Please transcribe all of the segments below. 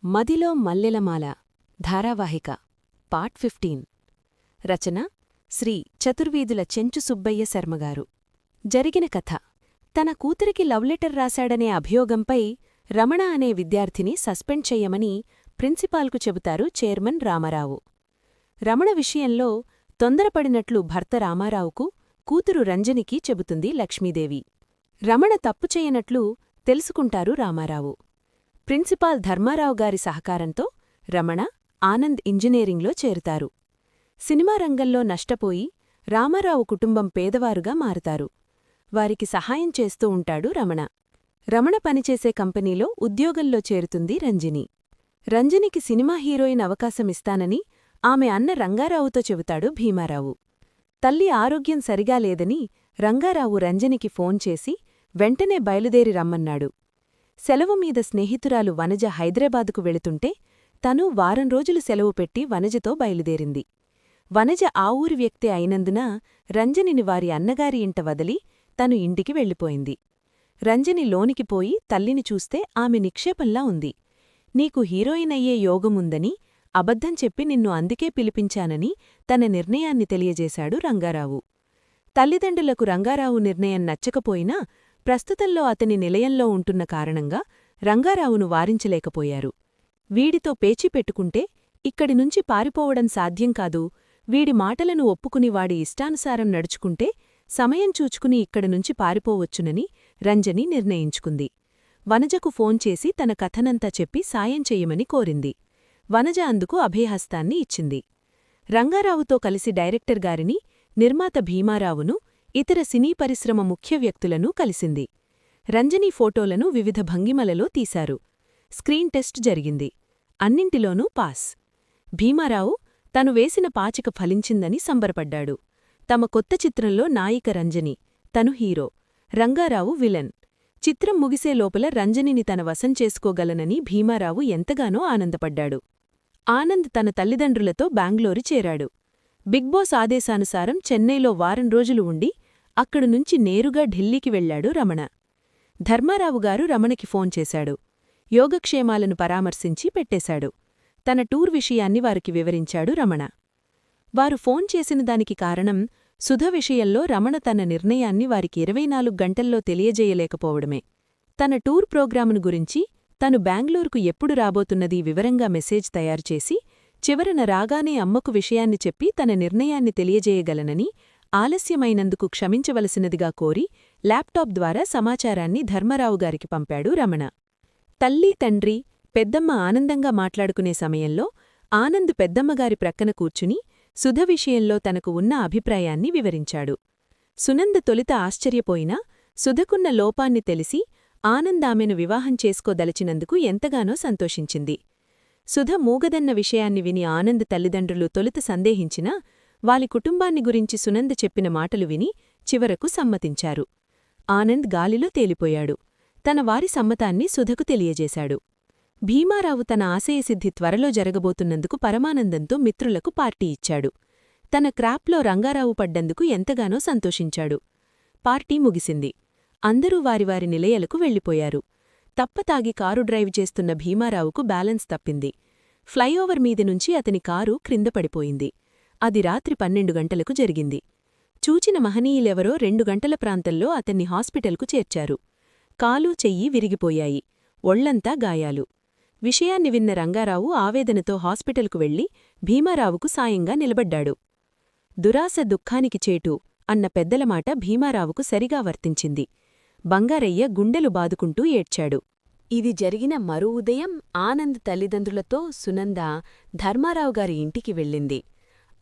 మదిలో మల్లెలమాల ధారావాహిక పార్ట్ 15 రచన శ్రీ చతుర్వీధుల చెంచు సుబ్బయ్య శర్మగారు. జరిగిన కథ. తన కూతురికి లవ్లెటర్ రాశాడనే అభియోగంపై రమణ అనే విద్యార్థిని సస్పెండ్ చెయ్యమని ప్రిన్సిపాల్కు చెబుతారు చైర్మన్ రామారావు. రమణ విషయంలో తొందరపడినట్లు భర్త రామారావుకు, కూతురు రంజనికి చెబుతుంది లక్ష్మీదేవి. రమణ తప్పు చెయ్యనట్లు తెలుసుకుంటారు రామారావు. ప్రిన్సిపాల్ ధర్మారావుగారి సహకారంతో రమణ, ఆనంద్ ఇంజనీరింగ్లో చేరుతారు. సినిమా రంగంలో నష్టపోయి రామారావు కుటుంబం పేదవారుగా మారుతారు. వారికి సహాయం చేస్తూ ఉంటాడు రమణ. రమణ పనిచేసే కంపెనీలో ఉద్యోగంలో చేరుతుంది రంజని. రంజనికి సినిమా హీరోయిన్ అవకాశమిస్తానని ఆమె అన్న రంగారావుతో చెబుతాడు భీమారావు. తల్లి ఆరోగ్యం సరిగా లేదని రంగారావు రంజనికి ఫోన్ చేసి వెంటనే బయలుదేరి రమ్మన్నాడు. సెలవుమీద స్నేహితురాలు వనజ హైదరాబాదుకు వెళుతుంటే తను వారం రోజులు సెలవు పెట్టి వనజతో బయలుదేరింది. వనజ ఆ ఊరి వ్యక్తే అయినందున రంజనిని వారి అన్నగారి ఇంట వదిలి తను ఇంటికి వెళ్ళిపోయింది. రంజని లోనికి పోయి తల్లిని చూస్తే ఆమె నిక్షేపంలా ఉంది. నీకు హీరోయిన్ అయ్యే యోగముందని అబద్ధం చెప్పి నిన్ను అందుకే పిలిపించానని తన నిర్ణయాన్ని తెలియజేశాడు రంగారావు. తల్లిదండ్రులకు రంగారావు నిర్ణయం నచ్చకపోయినా ప్రస్తుతంలో అతని నిలయంలో ఉంటున్న కారణంగా రంగారావును వారించలేకపోయారు. వీడితో పేచీ పెట్టుకుంటే ఇక్కడినుంచి పారిపోవడం సాధ్యం కాదు, వీడి మాటలను ఒప్పుకుని వాడి ఇష్టానుసారం నడుచుకుంటే సమయం చూచుకుని ఇక్కడినుంచి పారిపోవచ్చునని రంజని నిర్ణయించుకుంది. వనజకు ఫోన్ చేసి తన కథనంతా చెప్పి సాయం చెయ్యమని కోరింది. వనజ అందుకు అభయహస్తాన్ని ఇచ్చింది. రంగారావుతో కలిసి డైరెక్టర్ గారిని, నిర్మాత భీమారావును, ఇతర సినీ పరిశ్రమ ముఖ్య వ్యక్తులను కలిసింది. రంజనీ ఫోటోలను వివిధ భంగిమలలో తీశారు. స్క్రీన్ టెస్ట్ జరిగింది. అన్నింటిలోనూ పాస్. భీమారావు తను వేసిన పాచిక ఫలించిందని సంబరపడ్డాడు. తమ కొత్త చిత్రంలో నాయిక రంజని, తను హీరో, రంగారావు విలన్. చిత్రం ముగిసే లోపల రంజనిని తన వశం చేసుకోగలనని భీమారావు ఎంతగానో ఆనందపడ్డాడు. ఆనంద్ తన తల్లిదండ్రులతో బెంగళూరు చేరాడు. బిగ్ బాస్ ఆదేశానుసారం చెన్నైలో వారం రోజులు ఉండి అక్కడునుంచి నేరుగా ఢిల్లీకి వెళ్లాడు రమణ. ధర్మారావుగారు రమణకి ఫోన్ చేశాడు. యోగక్షేమాలను పరామర్శించి పెట్టేశాడు. తన టూర్ విషయాన్ని వారికి వివరించాడు రమణ. వారు ఫోన్ చేసిన దానికి కారణం సుధ విషయంలో రమణ తన నిర్ణయాన్ని వారికి 24 గంటల్లో తెలియజేయలేకపోవడమే. తన టూర్ ప్రోగ్రామును గురించి, తను బెంగళూరుకు ఎప్పుడు రాబోతున్నదీ వివరంగా మెసేజ్ తయారుచేసి చివరన రాగానే అమ్మకు విషయాన్ని చెప్పి తన నిర్ణయాన్ని తెలియజేయగలనని, ఆలస్యమైనందుకు క్షమించవలసినదిగా కోరి ల్యాప్టాప్ ద్వారా సమాచారాన్ని ధర్మారావుగారికి పంపాడు రమణ. తల్లి, తండ్రి, పెద్దమ్మ ఆనందంగా మాట్లాడుకునే సమయంలో ఆనంద్ పెద్దమ్మగారి ప్రక్కన కూర్చుని సుధ విషయంలో తనకు ఉన్న అభిప్రాయాన్ని వివరించాడు. సునంద తొలిత ఆశ్చర్యపోయినా సుధకున్న లోపాన్ని తెలిసి ఆనందామెను వివాహం చేసుకోదలచినందుకు ఎంతగానో సంతోషించింది. సుధ మూగదన్న విషయాన్ని విని ఆనంద్ తల్లిదండ్రులు తొలుత సందేహించినా వారి కుటుంబాన్ని గురించి సునంద చెప్పిన మాటలు విని చివరకు సమ్మతించారు. ఆనంద్ గాలిలో తేలిపోయాడు. తన వారి సమ్మతాన్ని సుధకు తెలియజేశాడు. భీమారావు తన ఆశయసిద్ధి త్వరలో జరగబోతున్నందుకు పరమానందంతో మిత్రులకు పార్టీ ఇచ్చాడు. తన క్రాప్లో రంగారావు పడ్డందుకు ఎంతగానో సంతోషించాడు. పార్టీ ముగిసింది. అందరూ వారి నిలయలకు వెళ్ళిపోయారు. తప్పతాగి కారు డ్రైవ్ చేస్తున్న భీమారావుకు బ్యాలెన్స్ తప్పింది. ఫ్లైఓవర్ మీదినుంచి అతని కారు క్రింద పడిపోయింది. అది రాత్రి 12 గంటలకు జరిగింది. చూచిన మహనీయులెవరో 2 గంటల ప్రాంతంలో అతన్ని హాస్పిటల్కు చేర్చారు. కాలు, చెయ్యి విరిగిపోయాయి. ఒళ్లంతా గాయాలు. విషయాన్ని విన్న రంగారావు ఆవేదనతో హాస్పిటల్కు వెళ్లి భీమారావుకు సాయంగా నిలబడ్డాడు. దురాశ దుఃఖానికి చేటు అన్న పెద్దల మాట భీమారావుకు సరిగా వర్తించింది. బంగారయ్య గుండెలు బాదుకుంటూ ఏడ్చాడు. ఇది జరిగిన మరో ఉదయం ఆనంద్ తల్లిదండ్రులతో సునంద ధర్మారావుగారి ఇంటికి వెళ్ళింది.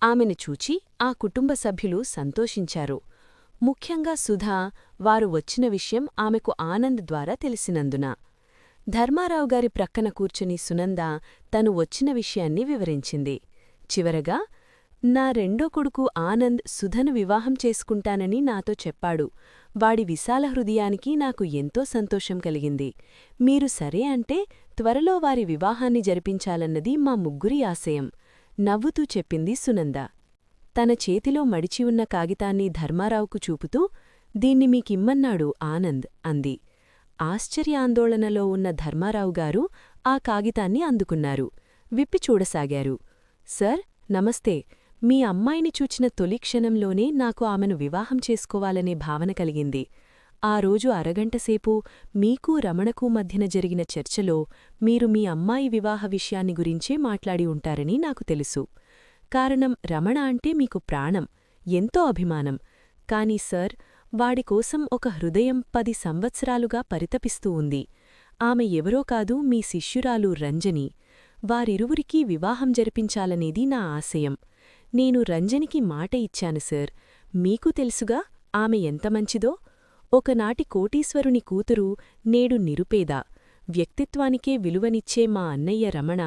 ఆమెను చూచి ఆ కుటుంబ సభ్యులు సంతోషించారు. ముఖ్యంగా సుధా, వారు వచ్చిన విషయం ఆమెకు ఆనంద్ ద్వారా తెలిసినందున. ధర్మారావుగారి ప్రక్కన కూర్చుని సునంద తను వచ్చిన విషయాన్ని వివరించింది. చివరగా, నా రెండో కొడుకు ఆనంద్ సుధను వివాహం చేసుకుంటానని నాతో చెప్పాడు. వాడి విశాల హృదయానికి నాకు ఎంతో సంతోషం కలిగింది. మీరు సరే అంటే త్వరలో వారి వివాహాన్ని జరిపించాలన్నది మా ముగ్గురి ఆశయం, నవ్వుతూ చెప్పింది సునంద. తన చేతిలో మడిచివున్న కాగితాన్ని ధర్మారావుకు చూపుతూ, దీన్ని మీకిమ్మన్నాడు ఆనంద్ అంది. ఆశ్చర్యాందోళనలో ఉన్న ధర్మారావుగారు ఆ కాగితాన్ని అందుకున్నారు. విప్పి చూడసాగారు. సర్, నమస్తే. మీ అమ్మాయిని చూచిన తొలి క్షణంలోనే నాకు ఆమెను వివాహం చేసుకోవాలనే భావన కలిగింది. ఆ రోజు అరగంటసేపు మీకూ రమణకూ మధ్యన జరిగిన చర్చలో మీరు మీ అమ్మాయి వివాహ విషయాన్ని గురించే మాట్లాడి ఉంటారని నాకు తెలుసు. కారణం రమణ అంటే మీకు ప్రాణం, ఎంతో అభిమానం. కాని సర్, వాడికోసం ఒక హృదయం 10 సంవత్సరాలుగా పరితపిస్తూ ఉంది. ఆమె ఎవరో కాదు, మీ శిష్యురాలు రంజని. వారిరువురికీ వివాహం జరిపించాలనేది నా ఆశయం. నేను రంజనికి మాట ఇచ్చాను సర్. మీకు తెలుసుగా ఆమె ఎంత మంచిదో. ఒకనాటి కోటీశ్వరుని కూతురు, నేడు నిరుపేద. వ్యక్తిత్వానికే విలువనిచ్చే మా అన్నయ్య రమణ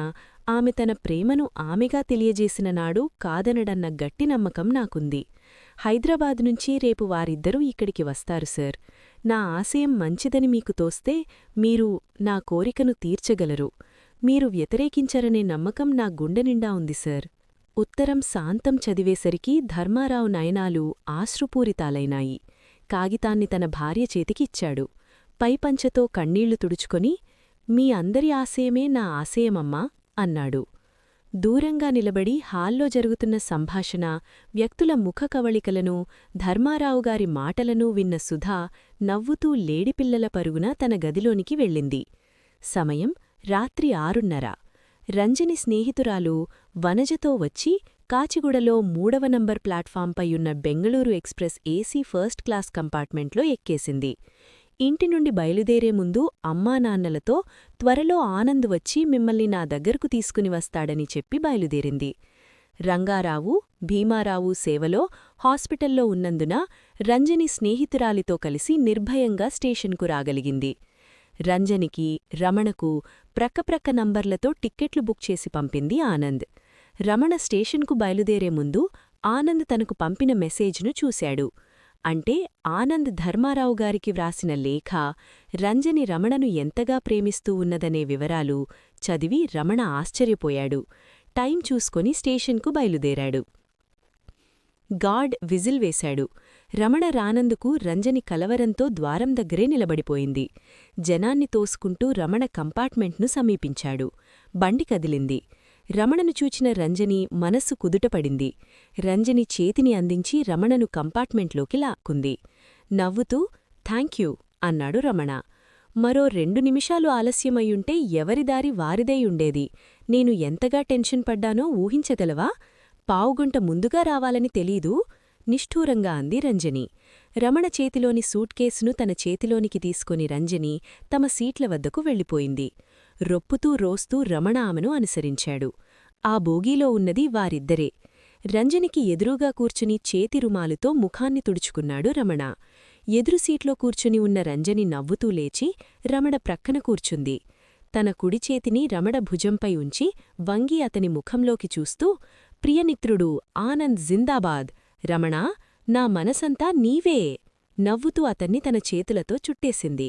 ఆమె తన ప్రేమను ఆమెగా తెలియజేసిన నాడు కాదనడన్న గట్టి నమ్మకం నాకుంది. హైదరాబాద్ నుంచి రేపు వారిద్దరూ ఇక్కడికి వస్తారు సర్. నా ఆశయం మంచిదని మీకు తోస్తే మీరు నా కోరికను తీర్చగలరు. మీరు వ్యతిరేకించరనే నమ్మకం నా గుండెనిండా ఉంది సర్. ఉత్తరం శాంతం చదివేసరికి ధర్మారావు నయనాలు ఆశ్రుపూరితాలైనాయి. కాగితాన్ని తన భార్య చేతికిచ్చాడు. పైపంచతో కన్నీళ్లు తుడుచుకొని, మీ అందరి ఆశయమే నా ఆశయమమ్మా అన్నాడు. దూరంగా నిలబడి హాల్లో జరుగుతున్న సంభాషణ, వ్యక్తుల ముఖ కవళికలను, ధర్మారావుగారి మాటలనూ విన్న సుధా నవ్వుతూ లేడిపిల్లల పరుగున తన గదిలోనికి వెళ్ళింది. సమయం రాత్రి 6:30. రంజని స్నేహితురాలు వనజతో వచ్చి కాచిగూడలో 3వ నంబర్ ప్లాట్ఫాంపై ఉన్న Bengaluru express AC first class కంపార్ట్మెంట్లో ఎక్కేసింది. ఇంటి నుండి బయలుదేరే ముందు అమ్మానాన్నలతో త్వరలో ఆనంద్ వచ్చి మిమ్మల్ని నా దగ్గరకు తీసుకుని వస్తాడని చెప్పి బయలుదేరింది. రంగారావు, భీమారావు సేవలో హాస్పిటల్లో ఉన్నందున రంజని స్నేహితురాలితో కలిసి నిర్భయంగా స్టేషన్కు రాగలిగింది. రంజనికి, రమణకు ప్రక్కప్రక్క నంబర్లతో టిక్కెట్లు బుక్ చేసి పంపింది ఆనంద్. రమణ స్టేషన్కు బయలుదేరే ముందు ఆనంద్ తనకు పంపిన మెసేజ్ను చూశాడు. అంటే ఆనంద్ ధర్మారావుగారికి వ్రాసిన లేఖ, రంజని రమణను ఎంతగా ప్రేమిస్తూ ఉన్నదనే వివరాలు చదివి రమణ ఆశ్చర్యపోయాడు. టైం చూసుకొని స్టేషన్కు బయలుదేరాడు. గార్డ్ విజిల్ వేశాడు. రమణ రానందుకు రంజని కలవరంతో ద్వారం దగ్గరే నిలబడిపోయింది. జనాన్ని తోసుకుంటూ రమణ కంపార్ట్మెంట్ను సమీపించాడు. బండి కదిలింది. రమణను చూచిన రంజని మనస్సు కుదుటపడింది. రంజని చేతిని అందించి రమణను కంపార్ట్మెంట్లోకి లాక్కుంది. నవ్వుతూ థాంక్యూ అన్నాడు రమణ. మరో 2 నిమిషాలు ఆలస్యమయ్యుంటే ఎవరిదారి వారిదైయుండేది. నేను ఎంతగా టెన్షన్ పడ్డానో ఊహించగలవా? పావుగంట ముందుగా రావాలని తెలీదూ? నిష్ఠూరంగా అంది రంజని. రమణ చేతిలోని సూట్కేసును తన చేతిలోనికి తీసుకొని రంజని తమ సీట్ల వద్దకు వెళ్ళిపోయింది. రొప్పుతూ రోస్తూ రమణ ఆమెను అనుసరించాడు. ఆ బోగీలో ఉన్నది వారిద్దరే. రంజనికి ఎదురుగా కూర్చుని చేతి రుమాలుతో ముఖాన్ని తుడుచుకున్నాడు రమణ. ఎదురు సీట్లో కూర్చుని ఉన్న రంజని నవ్వుతూ లేచి రమణ ప్రక్కన కూర్చుంది. తన కుడిచేతిని రమణ భుజంపై ఉంచి వంగి అతని ముఖంలోకి చూస్తూ, ప్రియమిత్రుడు ఆనంద్ జిందాబాద్! రమణా, నా మనసంతా నీవే! నవ్వుతూ అతన్ని తన చేతులతో చుట్టేసింది.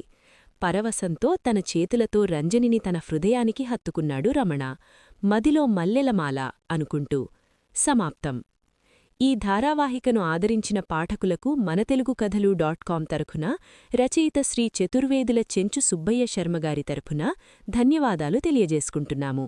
పరవశంతో తన చేతులతో రంజనిని తన హృదయానికి హత్తుకున్నాడు రమణ, మదిలో మల్లెలమాల అనుకుంటూ. సమాప్తం. ఈ ధారావాహికను ఆదరించిన పాఠకులకు మనతెలుగు కథలు .com తరఫున రచయిత శ్రీ చతుర్వేదుల చెంచు సుబ్బయ్య శర్మగారి తరఫున ధన్యవాదాలు తెలియజేసుకుంటున్నాము.